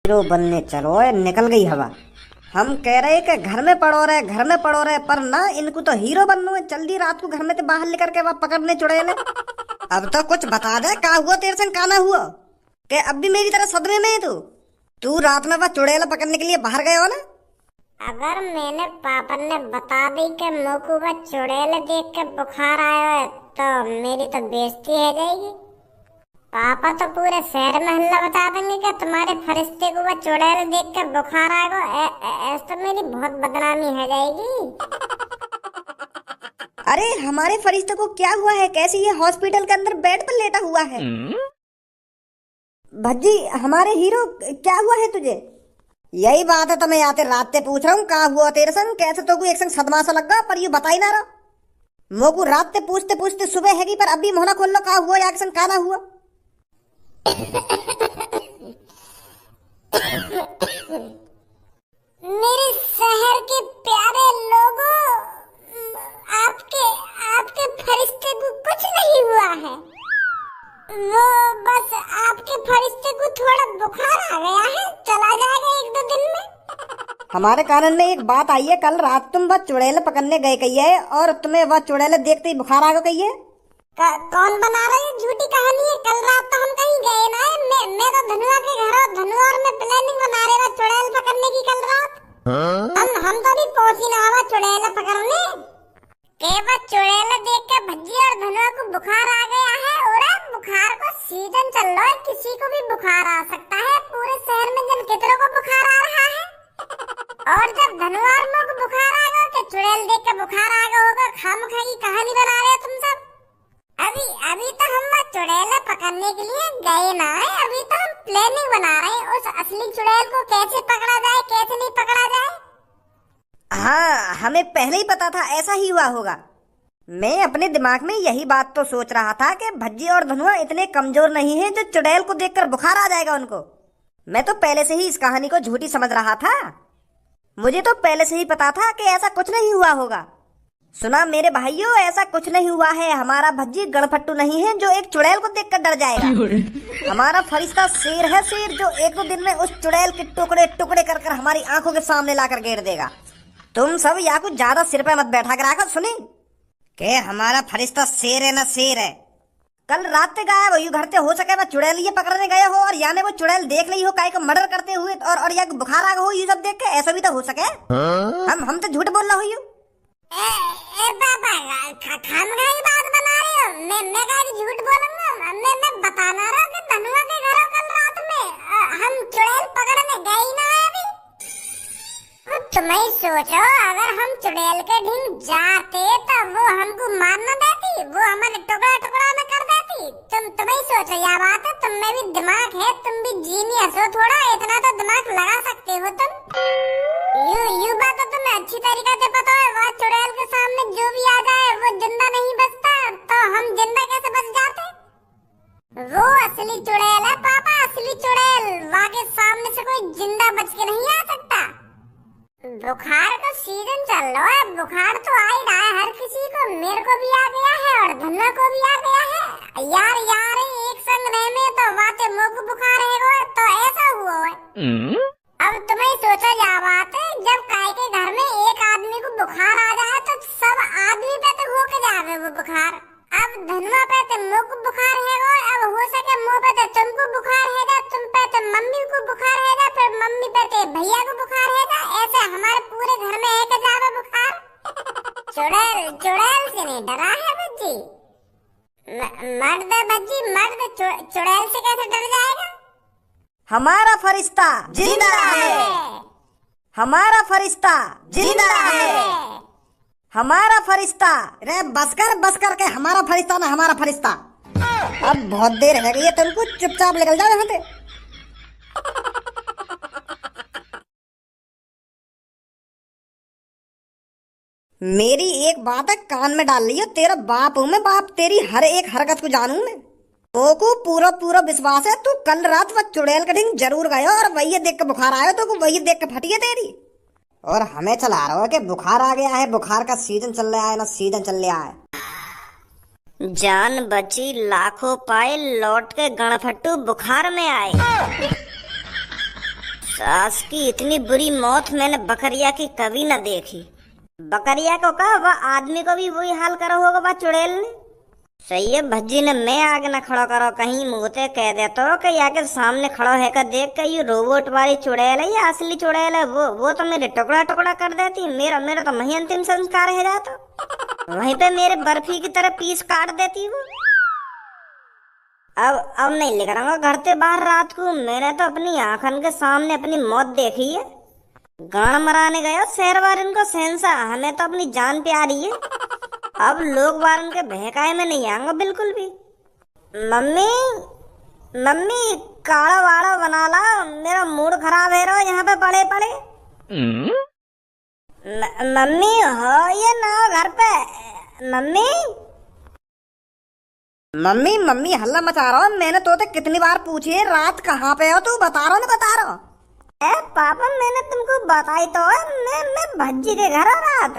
Hero बनने चलो निकल गई हवा। हम कह रहे कि घर में पड़ो रहे, घर में पड़ो रहे, पर ना, इनको तो हीरो बनना है। जल्दी रात को घर में से बाहर लेकर के वहाँ पकड़ने चुड़ैले। अब तो कुछ बता दे, का हुआ तेरे संग, का ना हुआ? के अब भी मेरी तरह सदमे में है तू रात में वह चुड़ैला पकड़ने के लिए बाहर गए हो ना? अगर मैंने पापा ने बता दी कि मोकू का चुड़ैल देख के बुखार आया है तो मेरी तो बेइज्जती हो जाएगी। पापा तो पूरे शहर में हल्ला बता देंगे कि तुम्हारे फरिश्ते को वह चुड़ैल देख के बुखार आएगा। ऐसा तो मेरी बहुत बदनामी हो जाएगी। अरे हमारे फरिश्ते को क्या हुआ है? कैसे ये हॉस्पिटल के अंदर बेड पर लेटा हुआ है? भज्जी, हमारे हीरो, क्या हुआ है तुझे? यही बात है तो मैं आते रात से पूछ रहा हूँ, का हुआ तेरे संग? कैसे तो कोई एक संग सदमा सा लगा, पर ये बता ही ना रहा। मोकू रात से पूछते पूछते सुबह हैगी, पर अभी मोहना खोल लो, का हुआ या संग का ना हुआ? मेरे शहर के प्यारे लोगों, आपके आपके फरिश्ते को कुछ नहीं हुआ है। वो बस आपके फरिश्ते को थोड़ा बुखार आ गया है, चला जाएगा 1-2 दिन में। हमारे कानन में एक बात आई है, कल रात तुम वह चुड़ैल पकड़ने गए कही है और तुम्हें वह चुड़ैल देखते ही बुखार आ गया कही है। कौन बना रहा है? झूठी कहानी है। कल रात तो हम कहीं गए ना है। मैं तो धनुआ के घर और धनुआ और मैं प्लानिंग बना रहे थे चुड़ैल पकड़ने की कल रात। हम तो अभी पहुंची ना हुआ चुड़ैल पकड़ने के बाद चुड़ैल देख के भज्जी और धनुआ को बुखार आ गया है। और बुखार का सीजन चल रहा है, किसी को भी बुखार आ सकता है। पूरे शहर में जन कितनों को बुखार आ रहा है। और जब धनुआ और मुझे बुखार आ गया तो चुड़ैल देख के बुखार आ गया होगा। खामखा की कहानी बना रहे हो तुम सब। अभी तो हम चुड़ैल पकड़ने के लिए गए ना है। अभी तो हम प्लानिंग बना रहे हैं उस असली चुड़ैल को कैसे पकड़ा जाए, कैसे नहीं पकड़ा जाए। हाँ, हमें पहले ही पता था ऐसा ही हुआ होगा। मैं अपने दिमाग में यही बात तो सोच रहा था कि भज्जी और धनुआ इतने कमजोर नहीं है जो चुड़ैल को देखकर बुखार आ जाएगा उनको। मैं तो पहले से ही इस कहानी को झूठी समझ रहा था। मुझे तो पहले से ही पता था कि ऐसा कुछ नहीं हुआ होगा। सुना मेरे भाइयों, ऐसा कुछ नहीं हुआ है। हमारा भज्जी गणफट्टू नहीं है जो एक चुड़ैल को देखकर डर जाएगा। हमारा फरिश्ता शेर है, शेर, जो 1-2 दिन में उस चुड़ैल के टुकड़े टुकड़े कर कर हमारी आंखों के सामने लाकर घेर देगा। तुम सब या कुछ ज्यादा सिर पे मत बैठा कर आकर सुनी के हमारा फरिश्ता शेर है ना शेर है। कल रात से गायब हो घर से, हो सके वह चुड़ैल ये पकड़ने गए हो और या ने वो चुड़ैल देख ली हो काय को मर्डर करते हुए और या बुखार आ गया हो, ये सब देख के। ऐसा भी तो हो सके। हम तो झूठ बोल रहा हूँ। बाबा खामखाई बात बना रहे हो। मैं कहीं झूठ बोलूंगा? मैं बता ना रहा कि धनुआ के घर कल रात में हम चुड़ैल पकड़ने गए ही ना अभी। तुम ही सोचो, अगर हम चुड़ैल के ढींग जाते तो वो हमको मार न देती, वो हमारे टुकड़ा टुकड़ा में कर देती। तुम ही सोचो यह बात है। तुम में भी दिमाग है, तुम भी जीनियस हो थोड़ा, इतना तो दिमाग लगा सकते हो तुम। यू बात तो तुम्हें अच्छी तरीके से पता है। वह चुड़ैल के सामने जो भी आ जाए वो जिंदा नहीं बचता, तो हम जिंदा कैसे बच जाते? वो असली चुड़ैल है पापा, असली चुड़ैल। वहाँ के सामने से कोई जिंदा बच के नहीं आ सकता। बुखार का सीजन चल रहा है, बुखार तो आ ही रहा है हर किसी को। मेरे को भी आ गया है और धन्ना को भी आ गया है। यार एक संग रहे में तो वाते मोह को बुखार है, तो ऐसा हुआ है। अब तुम्हें सोचा जा बात है, जब काय के घर में एक आदमी को बुखार आ जाए तो सब आदमी पे तो होके जावे वो बुखार। अब धनुआ पे तो मुँह को बुखार है, अब हो सके मुँह पे तो तुमको बुखार है, तुम पे तो मम्मी को बुखार है, फिर मम्मी पे तो भैया को बुखार है। ऐसे हमारे पूरे घर में है के जावे बुखार। चुड़ैल से नहीं डरा है भज्जी। मर्द भज्जी, मर्द चुड़ैल से कैसे डर जाएगा? हमारा फरिश्ता जिंदा है, हमारा फरिश्ता जिंदा है, हमारा फरिश्ता। रे बस कर के हमारा फरिश्ता ना हमारा फरिश्ता। अब बहुत देर है गई है तुमको, चुपचाप निकल जाओ यहाँ से। मेरी एक बात है कान में डाल लियो, तेरा बाप हूँ मैं, बाप तेरी हर एक हरकत को जानू मैं। तो को पूरा विश्वास है तू कल रात वह चुड़ैल का ढींग जरूर गया और वही देख के बुखार आया, तो वही देख के फटी है तेरी। और हमें चला रहा है कि बुखार आ गया है, बुखार का सीजन चल रहा है ना, सीजन चल रहा है। जान बची लाखों पाए, लौट के गणफट्टू बुखार में आए। सास की इतनी बुरी मौत मैंने बकरिया की कभी न देखी। बकरिया को कहा वह आदमी को भी वही हाल करो होगा वह चुड़ैल ने। सही है भज्जी ने मैं आगे न खड़ो करो कहीं मुँहते कह देता हो कि आके सामने खड़ो है का देख के ये रोबोट वाली चुड़ैल है या असली चुड़ैल है। वो तो मेरे टुकड़ा टुकड़ा कर देती। मेरा मेरा तो वही अंतिम संस्कार है जाता, वहीं पे मेरे बर्फी की तरह पीस काट देती वो। अब नहीं लेकर आऊंगा घर से बाहर रात को। मैंने तो अपनी आंखन के सामने अपनी मौत देखी है। गान मराने गया शहर वारन को सहनसा, हमें तो अपनी जान प्यारी है। अब लोग वारन के बहकाए में नहीं आऊंगा बिल्कुल भी। मम्मी मम्मी काढ़ा वाड़ा बना ला, मेरा मूड खराब है रो यहाँ पे पड़े पड़े। मम्मी हो ये ना घर पे। मम्मी मम्मी मम्मी हल्ला मचा रहा हूँ। मैंने तो कितनी बार पूछी है रात कहाँ पे हो, तू बता रहा ना बता रहा। पापा मैंने तुमको बताई तो है, मैं भज्जी के घर हूँ रात।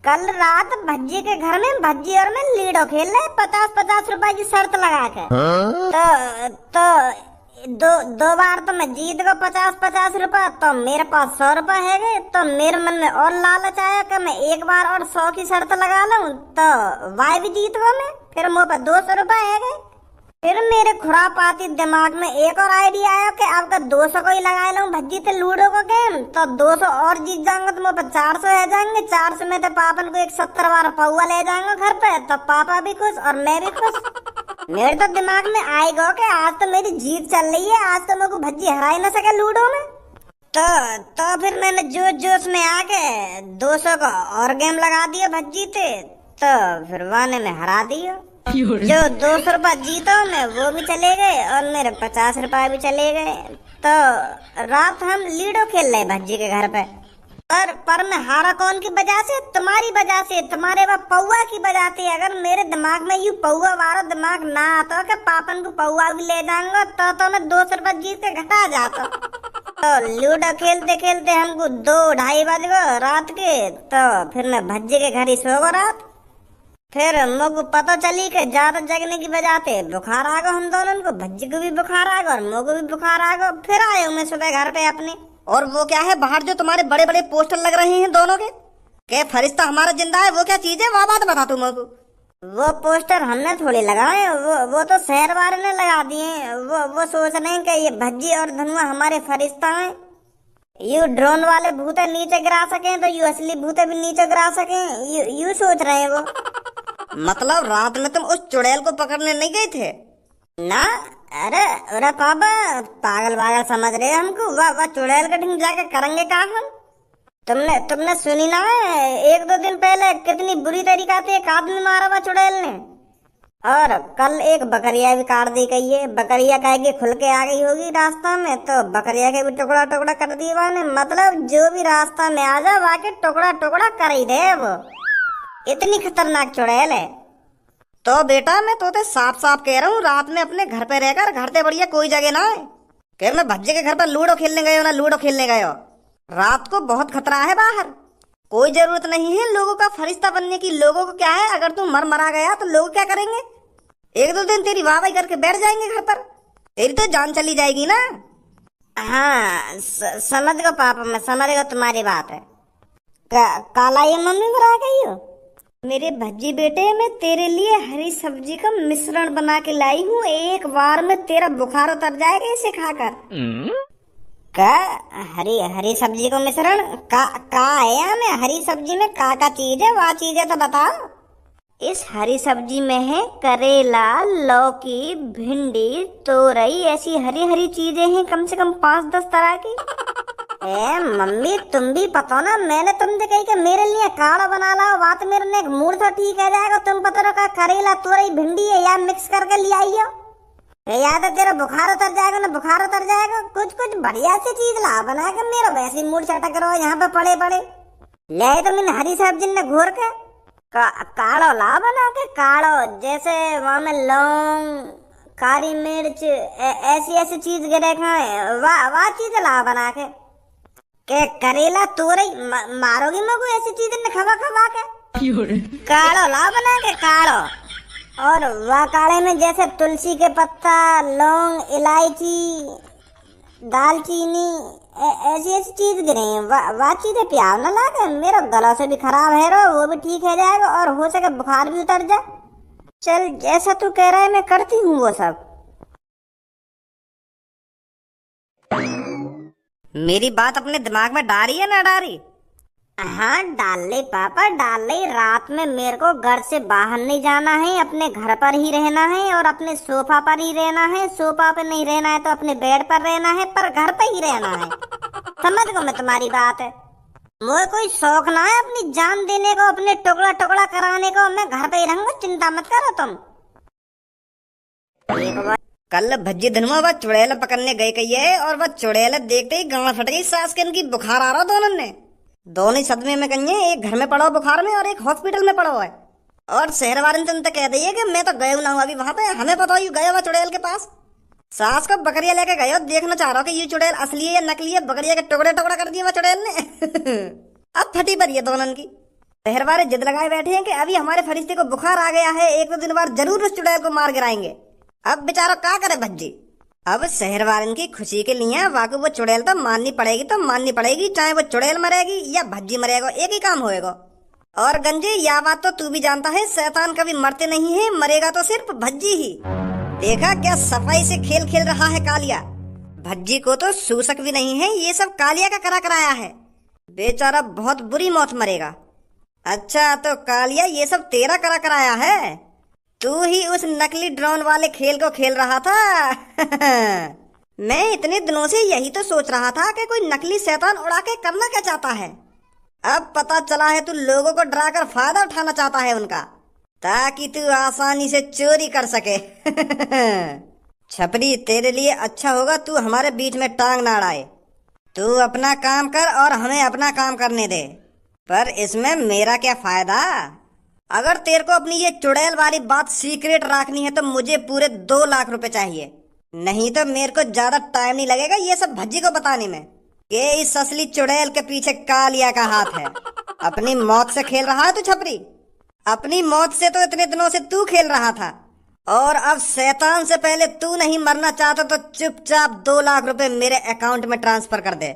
कल रात भज्जी के घर में भज्जी और मैं लीडो खेल रहे 50-50 रुपए की शर्त लगा के। तो दो बार तो मैं जीत गया 50-50 रुपए, तो मेरे पास 100 रुपए है गए। तो मेरे मन में और लालच आया कि मैं एक बार और 100 की शर्त लगा लूं तो वाई भी जीत गया मैं। फिर मुँह पर 200 रुपए है गए। फिर मेरे खुरापाती दिमाग में एक और आइडिया आया कि अब का 200 को ही लगा लूं भज्जी से लूडो को गेम, तो 200 और जीत जाऊंगा तो मुँह पर 400 है जाएंगे। 400 में तो पापन को एक 70 बार पौवा ले जाएंगे घर पे, तो पापा भी खुश और मैं भी खुश। मेरे तो दिमाग में आएगा कि आज तो मेरी जीत चल रही है, आज तो मेरे को भज्जी हरा ही ना सके लूडो में। तो फिर मैंने जोश में आके 200 का और गेम लगा दिया भज्जी थे, तो फिर वाने में हरा दिया। जो 200 रुपए जीता मैं वो भी चले गए और मेरे 50 रुपए भी चले गए। तो रात हम लीडो खेल रहे भज्जी के घर पे। पर मैं हारा कौन की वजह से? तुम्हारी वजह से, तुम्हारे वह पौवा की वजह से। अगर मेरे दिमाग में यू पौवा वाला दिमाग ना आता कि पापन को पौवा भी ले जाऊंगा तो मैं 200 रुपए जीत के घटा जाता। तो लूडो खेलते खेलते हमको 2-2:30 बज गए रात के। तो फिर मैं भज्जी के घर ही सो गया रात। फिर मुझको पता चली कि ज्यादा जगने की वजह से बुखार आ गया हम दोनों को। भज्जी को भी बुखार आ गया और मुझको भी बुखार आ गया। फिर आए हूँ मैं सुबह घर पे अपने। और वो क्या है बाहर जो तुम्हारे बड़े बड़े पोस्टर लग रहे हैं दोनों के फरिश्ता हमारा जिंदा है, वो क्या चीज है? वह बात बता तुम मुझको। वो पोस्टर हमने थोड़ी लगाए, वो तो शहर वाले ने लगा दिए। वो सोच रहे हैं कि ये भज्जी और धनुआ हमारे फरिश्ता हैं। यू ड्रोन वाले भूते नीचे गिरा सके तो यू असली भूते भी नीचे गिरा सके, यू सोच रहे हैं वो। मतलब रात में तुम उस चुड़ैल को पकड़ने नहीं गए थे ना? अरे पापा पागल समझ रहे हमको। वाह चुड़ैल का ढंग जाके करेंगे का हम? तुमने सुनी ना 1-2 दिन पहले कितनी बुरी तरीका से एक आदमी मारा हुआ चुड़ैल ने। और कल एक बकरिया भी काट दी गई है। बकरिया कहेगी खुल के आ गई होगी रास्ता में, तो बकरिया के भी टुकड़ा टुकड़ा कर दिया ने। मतलब जो भी रास्ता में आ जा वाके टुकड़ा टुकड़ा कर ही दे वो। इतनी खतरनाक चुड़ैल है। तो बेटा मैं तो साफ साफ कह रहा हूँ रात में अपने घर पे रहकर घर से बढ़िया कोई जगह ना है कि मैं भज्जे के घर पर लूडो खेलने गए हो ना लूडो खेलने गए हो। रात को बहुत खतरा है बाहर। कोई जरूरत नहीं है लोगों का फरिश्ता बनने की। लोगों को क्या है, अगर तू मरा गया तो लोग क्या करेंगे? 1-2 दिन तेरी वाहवाही करके बैठ जाएंगे घर पर, तेरी तो जान चली जाएगी ना। हाँ समझ गो पापा, मैं समझ गो तुम्हारी बात है। काला ये मम्मी पर आ गई हो। मेरे भज्जी बेटे मैं तेरे लिए हरी सब्जी का मिश्रण बना के लाई हूँ। एक बार में तेरा बुखार उतर जाएगा इसे खाकर। का हरी सब्जी को मिश्रण का है में? हरी सब्जी में का चीज है? वह चीज है तो बताओ। इस हरी सब्जी में है करेला, लौकी, भिंडी, तोरई, ऐसी हरी हरी चीजें हैं कम से कम 5-10 तरह की। मम्मी तुम भी पता ना, मैंने तुमसे कही कि मेरे लिए काढ़ा बना लाओ। बात मेरे ने मूड तो ठीक है जाएगा। तुम पता रखा करेला, तोरई, भिंडी है या मिक्स करके ले आई हो। याद है तेरा बुखार उतर जाएगा ना, बुखार उतर जाएगा। कुछ बढ़िया सी चीज ला बना के। मेरा वैसे ही मूड चटक रहा है यहाँ पे पड़े ले तो मैंने हरी सब्जी ने घोर के काढ़ो ला बना के। काढ़ो जैसे वहां में लौंग, काली मिर्च, ऐसी चीज गिरे खाए। वाह चीज ला बना के करेला तोरई मारोगी मेरे को ऐसी चीजें ने खवा के। काढ़ो ला बना के काढ़ो। और वह काढ़े में जैसे तुलसी के पत्ता, लौंग, इलायची, दालचीनी ऐसी ऐसी चीज गिरे हैं। वाह चीजें प्यार न लागे। मेरा गला से भी खराब है रो, वो भी ठीक हो जाएगा और हो सके बुखार भी उतर जाए। चल जैसा तू कह रहा है मैं करती हूँ वो सब। मेरी बात अपने दिमाग में डाली है ना डाली? हाँ डाल ले पापा डाल ले। रात में मेरे को घर से बाहर नहीं जाना है, अपने घर पर ही रहना है और अपने सोफा पर ही रहना है। सोफा पे नहीं रहना है तो अपने बेड पर रहना है, पर घर पे ही रहना है। समझ गो मैं तुम्हारी बात है। मुझे कोई शौक ना है अपनी जान देने को, अपने टुकड़ा टुकड़ा कराने को। मैं घर पे ही रहूंगा, चिंता मत करो तुम। कल भज्जी धनुआ वह चुड़ैल पकड़ने गए कही है, और वह चुड़ैल देखते ही गांड फट गई। सास के इनकी बुखार आ रहा दोनों ने, दोनों ही सदमे में कही है। एक घर में पड़ा बुखार में और एक हॉस्पिटल में पड़ा हुआ है। और शहर वाले ने तो कह दिए कि मैं तो गए ना हूँ अभी वहां पे। हमें पता ही गया हुआ चुड़ैल के पास। सास को बकरिया लेके गए और देखना चाह रहा हूँ कि ये चुड़ैल असली है या नकली है। बकरिया के टुकड़े टुकड़ा कर दिया वह चुड़ैल ने। अब फटी पड़ी है दोनों की। शहर वाले जिद लगाए बैठे हैं कि अभी हमारे फरिश्ते को बुखार आ गया है, एक दो दिन बाद जरूर उस चुड़ैल को मार गिराएंगे। अब बेचारा क्या करे भज्जी। अब शहर वालन की खुशी के लिए वाकई वो चुड़ैल तो माननी पड़ेगी, तो माननी पड़ेगी, चाहे वो चुड़ैल मरेगी या भज्जी मरेगा, एक ही काम होएगा। और गंजे यह बात तो तू भी जानता है, शैतान कभी मरते नहीं है, मरेगा तो सिर्फ भज्जी ही। देखा क्या सफाई से खेल खेल रहा है कालिया। भज्जी को तो सूसक भी नहीं है, ये सब कालिया का करा कराया है। बेचारा बहुत बुरी मौत मरेगा। अच्छा तो कालिया ये सब तेरा करा कराया है? तू ही उस नकली ड्रोन वाले खेल को खेल रहा था। मैं इतने दिनों से यही तो सोच रहा था कि कोई नकली शैतान उड़ा के करना क्या चाहता है। अब पता चला है तू लोगों को डराकर फायदा उठाना चाहता है उनका, ताकि तू आसानी से चोरी कर सके। छपरी तेरे लिए अच्छा होगा तू हमारे बीच में टांग ना अड़ाए। तू अपना काम कर और हमें अपना काम करने दे। पर इसमें मेरा क्या फायदा? अगर तेरे को अपनी ये चुड़ैल वाली बात सीक्रेट रखनी है तो मुझे पूरे 2 लाख रुपए चाहिए। नहीं तो मेरे को ज्यादा टाइम नहीं लगेगा ये सब भज्जी को बताने में कि इस असली चुड़ैल के पीछे कालिया का हाथ है। अपनी मौत से खेल रहा है तू छपरी। अपनी मौत से तो इतने दिनों से तू खेल रहा था, और अब शैतान से पहले तू नहीं मरना चाहता तो चुपचाप 2 लाख रुपए मेरे अकाउंट में ट्रांसफर कर दे।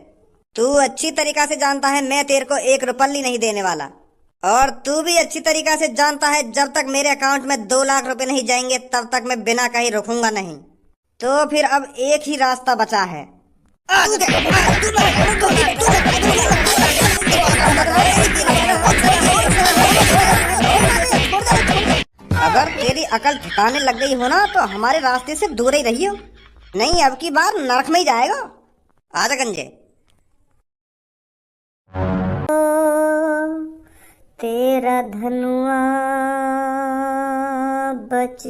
तू अच्छी तरीका से जानता है मैं तेरे को 1 रुपया नहीं देने वाला, और तू भी अच्छी तरीका से जानता है जब तक मेरे अकाउंट में 2 लाख रुपए नहीं जाएंगे तब तक मैं बिना कहीं रुकूंगा नहीं। तो फिर अब एक ही रास्ता बचा है। अगर तेरी अकल ठिकाने लग गई हो ना तो हमारे रास्ते से दूर ही रहियो, नहीं अब की बार नरक में ही जाएगा। आजा गंजे। तेरा धनुआ बच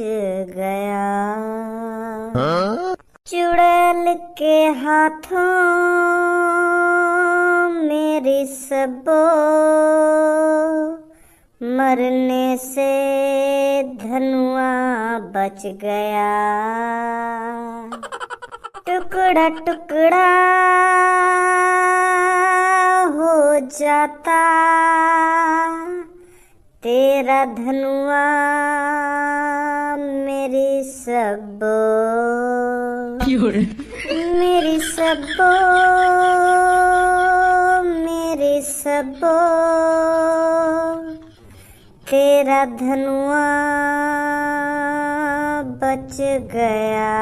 गया चुड़ैल के हाथों, मेरी सबो मरने से धनुआ बच गया। टुकड़ा टुकड़ा हो जाता तेरा धनुआ, मेरी सबो मेरी सबो मेरी सबो तेरा धनुआ बच गया।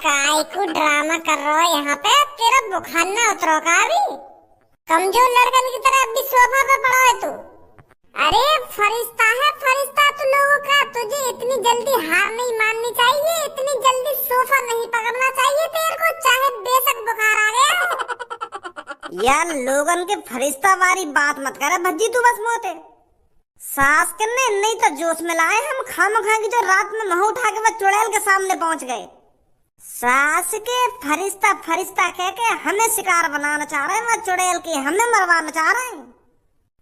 काय को ड्रामा कर रहा है यहाँ पे? तेरा बुखार ना उतरो का अभी? कमजोर लड़कन की तरह अभी सोफा पे पड़ा है तू। अरे फरिश्ता है फरिश्ता तू लोगों का। तुझे इतनी जल्दी हार नहीं माननी चाहिए, इतनी जल्दी सोफा नहीं पकड़ना चाहिए तेरे को, चाहे बेशक बुखार आ गया। यार लोगन के फरिश्ता वाली बात मत कर भज्जी तू बस मोते। सास के नहीं तो जोश में लाए हम खामखा की जो रात में मुंह उठा के वह चुड़ैल के सामने पहुंच गए। सास के फरिश्ता फरिश्ता कह के हमें शिकार बनाना चाह रहे हैं, वह चुड़ैल की हमें मरवाना चाह रहे हैं।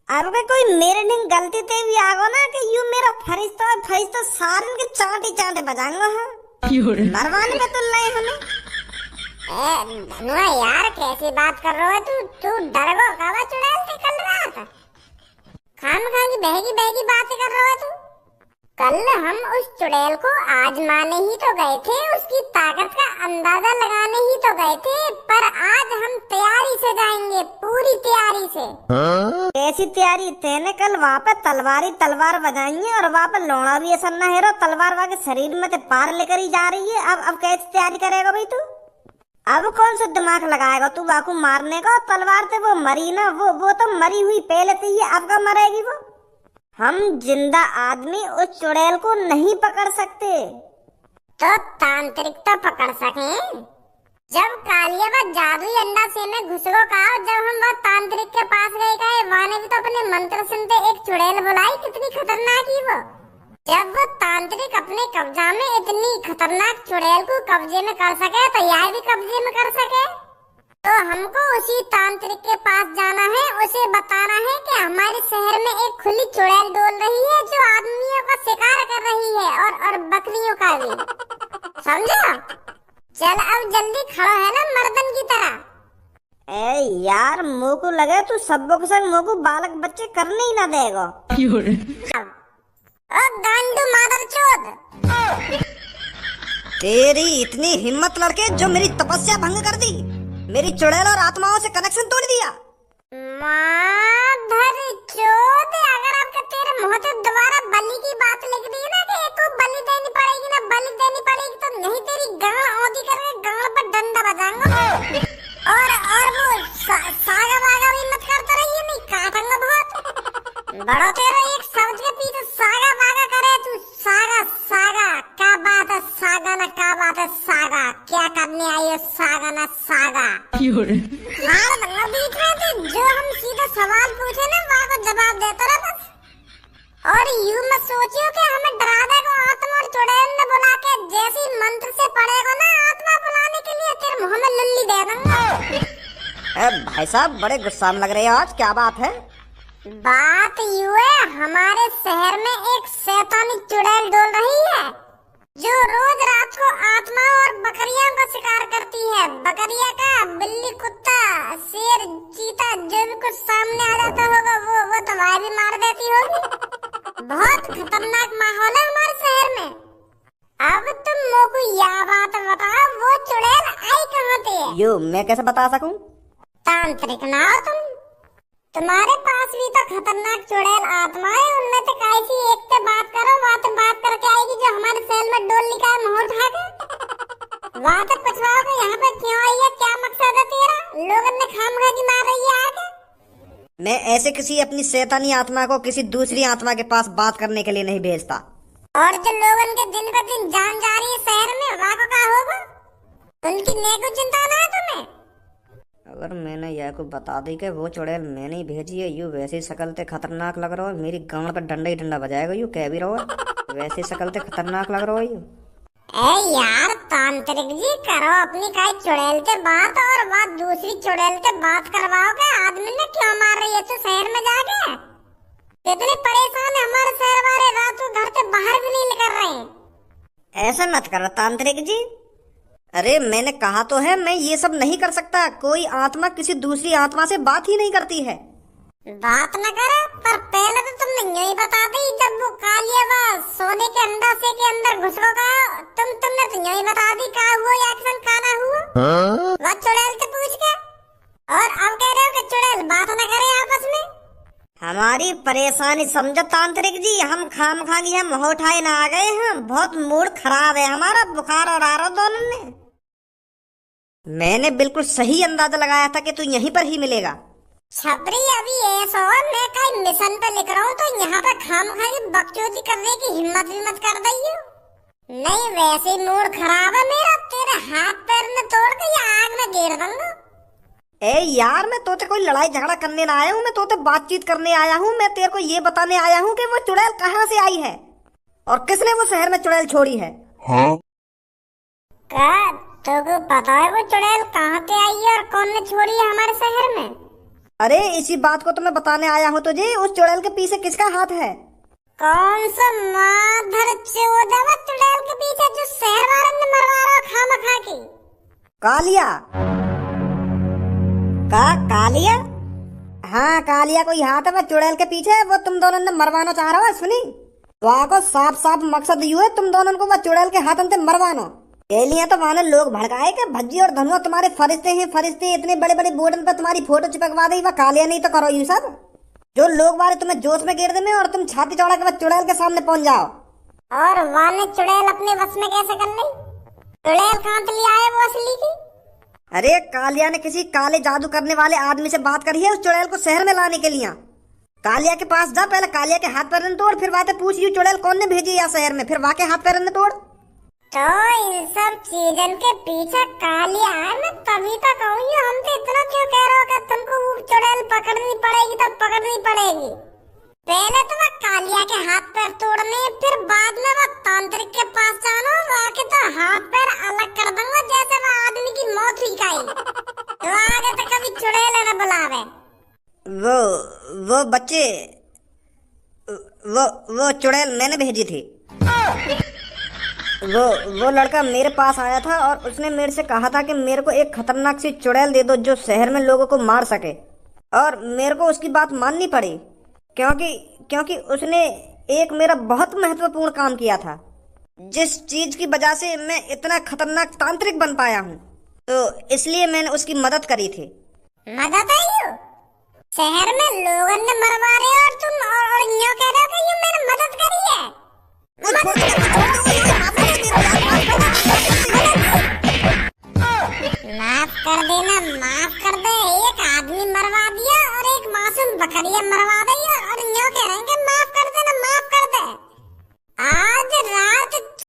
अरे कोई मेरे ढंग गलती ते भी आगो ना कि यू मेरा फरिश्ता फरिश्ता सारे के चांटे चांटे बजाएंगे। हाँ मरवाने पे तो नहीं हमें। धनुआ यार कैसी बात कर रहा है तू डर गो कावा चुड़ैल से कल रहा था। खाम खा की बहगी बहगी बातें कर रहा है तू। कल हम उस चुड़ैल को आजमाने ही तो गए थे, उसकी ताकत का अंदाजा लगाने ही तो गए थे, पर आज हम तैयारी से जाएंगे, पूरी तैयारी से। कैसी तैयारी? तेने कल वहाँ पे तलवार बजाई है और वहाँ पे लोड़ा भी ऐसा न हेरो, तलवार वहाँ के शरीर में ते पार लेकर ही जा रही है। अब कैसी तैयारी करेगा भाई तू? अब कौन सा दिमाग लगाएगा तू वाकू मारने का? तलवार से वो मरी ना, वो तो मरी हुई पहले से ही, अब कब मरेगी वो? हम जिंदा आदमी उस चुड़ैल को नहीं पकड़ सकते। तो तांत्रिक तो पकड़ सके। जब कालिया का जादुई अंडा से में घुसरो का, जब हम वह तांत्रिक के पास गए गए, वहाँ ने भी तो अपने मंत्र सुनते एक चुड़ैल बुलाई, कितनी खतरनाक ही वो। जब वो तांत्रिक अपने कब्जा में इतनी खतरनाक चुड़ैल को कब्जे में कर सके, तो यह भी कब्जे में कर सके। तो हमको उसी तांत्रिक के पास जाना है, उसे बताना है कि हमारे शहर में एक खुली चुड़ैल डोल रही है जो आदमियों का शिकार कर रही है और बकरियों का भी। समझो? चल अब जल्दी खड़ा है ना मर्दन की तरह। ए यार मुँह को लगे तू सबको संग मुँह को बालक बच्चे करने ही ना देगा। ओ गांडू मादरचोद, तेरी इतनी हिम्मत लड़के जो मेरी तपस्या भंग कर दी, मेरी चुड़ैल और आत्माओं से कनेक्शन तोड़ दिया। मादरचोद, अगर आपका तेरे मुंह से दोबारा बलि की बात लिख दी ना कि एक को बलि देनी पड़ेगी ना, बलि देनी पड़ेगी, तो नहीं तेरी गांड औंधी करके गांड पर डंडा बजाऊंगा। और वो सागा वागा भी मत करते रहिए, नहीं काटूंगा बहुत। बड़ो तेरा एक शब्द के पीछे सागा वागा करे तू। सागा क्या बात है? सागा ना क्या बात है? सागा क्या करने आई है? सागा ना सागा हार दूंगा बीच में तो। जो हम सीधा सवाल पूछे ना वहाँ को जवाब देता रहा बस। और यूं मत सोचियो कि हमें डरा देगा आत्मा और चुड़ैल ने बुला के, जैसी मंत्र से पड़ेगा ना आत्मा बुलाने के लिए, तेरे मुंह में लुल्ली दे दूंगा। भाई साहब बड़े गुस्सा में लग रहे हो आज, क्या बात है? बात यूं है, हमारे शहर में एक शैतानी चुड़ैल डोल रही है जो रोज रात को आत्मा और बकरियों का शिकार करती है। बकरिया का, बिल्ली, कुत्ता, शेर, चीता, जो भी कुछ सामने आ जाता होगा वो तो वह भी मार देती होगी। बहुत खतरनाक माहौल है हमारे शहर में। अब तुम मोको यह बात बताओ, वो चुड़ैल आई कहाँ से है? यो मैं कैसे बता सकूं? तांत्रिक ना हो तुम? तुम्हारे पास भी तो खतरनाक चुड़ैल आत्मा है, उनमें से कैसी एक से बात करो, वहाँ से बात करके आएगी जो हमारे सेल में डोल लिखा है मुँह उठा के। वहाँ से पूछवाओ कि यहाँ पे क्यों आई है, क्या मकसद है तेरा? लोगों ने खामखा की मार रही है आगे। मैं ऐसे किसी अपनी शैतानी आत्मा को किसी दूसरी आत्मा के पास बात करने के लिए नहीं भेजता। और जो लोगों के दिन पर दिन जान जा रही है शहर में, वहाँ को क्या होगा? उनकी नेको चिंता ना है तुम्हें? अगर मैंने यह को बता दी कि वो चुड़ैल मैंने ही भेजी है, यू वैसी शकल ते खतरनाक लग रहा हो, मेरी गांड पर डंडा ही डंडा बजाएगा। यू कह भी रहो वैसी शकल ते खतरनाक लग रहा हो यू। ए यार तांत्रिक जी, करो अपनी काय चुड़ैल से बात और बात दूसरी चुड़ैल से बात करवाओ के आदमी ने क्यों मार रही है तू शहर में जाके? कितने परेशान है हमारे शहर वाले, रात को घर से बाहर भी नहीं निकल रहे। ऐसा मत करो तांत्रिक जी। अरे मैंने कहा तो है मैं ये सब नहीं कर सकता। कोई आत्मा किसी दूसरी आत्मा से बात ही नहीं करती है। बात न करे, पर पहले तो तुमने यूं ही बता दी जब वो कालिया सोने के अंडासे के अंदर घुस गया। तुमने तो यूं ही बता दी का हुआ एक्शन का ना हुआ। वो चुड़ैल से पूछ के, और अब कह रहे हो कि चुड़ैल बात न करे आपस में। हमारी परेशानी समझो तांत्रिक जी, हम खामखागी हम मुँह उठाए ना आ गए हैं। बहुत मूड खराब है हमारा, बुखार और आरो दोनों ने। मैंने बिल्कुल सही अंदाजा लगाया था कि तू यहीं पर ही मिलेगा। छपरी अभी ऐसा हो, मैं कहीं मिशन पे लिख रहा हूँ तो यहाँ पे खामखागी बकचोदी करने की हिम्मत भी मत कर दइयो। नहीं वैसे ही मूड खराब है मेरा, तेरे हाथ पैर में तोड़ के ये आग में गिर दूंगा। ए यार मैं तोते कोई लड़ाई झगड़ा करने ना आया हूँ, मैं तोते बातचीत करने आया हूँ। मैं तेरे को ये बताने आया हूँ कि वो चुड़ैल कहाँ से आई है और किसने वो शहर में चुड़ैल छोड़ी है। हाँ? तुमको पता है वो चुड़ैल कहाँ से आई है और कौन ने छोड़ी है हमारे शहर में? अरे इसी बात को तो मैं बताने आया हूँ तुझे। उस चुड़ैल के पीछे किसका हाथ है? कौन सा माधरचोद है वो चुड़ैल के पीछे जो शहर वालों ने मरवा रहा खामखा की? कालिया। कालिया? हाँ कालिया कोई हाथ है वो चुड़ैल के पीछे, वो तुम दोनों ने मरवाना चाह रहा हो। सुनी वहाँ को साफ साफ मकसद यू है तुम दोनों को वह चुड़ैल के हाथन से मरवानो। ये लिए तो वहां लोग भड़काए कि भज्जी और धनुआ तुम्हारे फरिश्ते हैं, फरिश्ते इतने बड़े बड़े बोर्डन पर तुम्हारी फोटो चिपकवा दी, वह कालिया नहीं तो करो यू सब। जो लोग बारे तुम्हें जोश में गिर दे और तुम छाती चौड़ा के बाद चुड़ैल के सामने पहुंच जाओ। और वहाँ ने चुड़ैल अपने बस में कैसे कर ली? चुड़ैल कहाँ से लिया है वो असली की? अरे कालिया ने किसी काले जादू करने वाले आदमी से बात करी है उस चुड़ैल को शहर में लाने के लिए। कालिया के पास जा, पहले कालिया के हाथ पैर तोड़, फिर बातें पूछ यू चुड़ैल कौन ने भेजी या शहर में, फिर वाके हाथ पैर तोड़। तो इन सब चीजन के पीछे कालिया है, मैं तभी तो कहूँ हम तो इतना क्यों कह रहे हो कि तुमको वो चुड़ैल पकड़नी पड़ेगी तो पकड़नी पड़ेगी। पहले तो वह कालिया के हाथ पैर तोड़ने, फिर बाद में वह तांत्रिक के पास जाना, वाके तो हाथ पैर अलग कर दूंगा जैसे वह आदमी की मौत हुई गई। तो आगे तो कभी चुड़ैल न बुलावे। वो बच्चे वो चुड़ैल मैंने भेजी थी। वो लड़का मेरे पास आया था और उसने मेरे से कहा था कि मेरे को एक खतरनाक सी चुड़ैल दे दो जो शहर में लोगों को मार सके। और मेरे को उसकी बात माननी पड़ी क्योंकि उसने एक मेरा बहुत महत्वपूर्ण काम किया था, जिस चीज की वजह से मैं इतना खतरनाक तांत्रिक बन पाया हूँ। तो इसलिए मैंने उसकी मदद करी थी। मदद आई? शहर में लोगों ने मरवा रहे और तुम और यूं कह रहे हो कि यूं मैंने मदद करी है। माफ कर देना, माफ कर दे। एक आदमी मरवा दिया और एक मासूम बकरियां मरवा दी और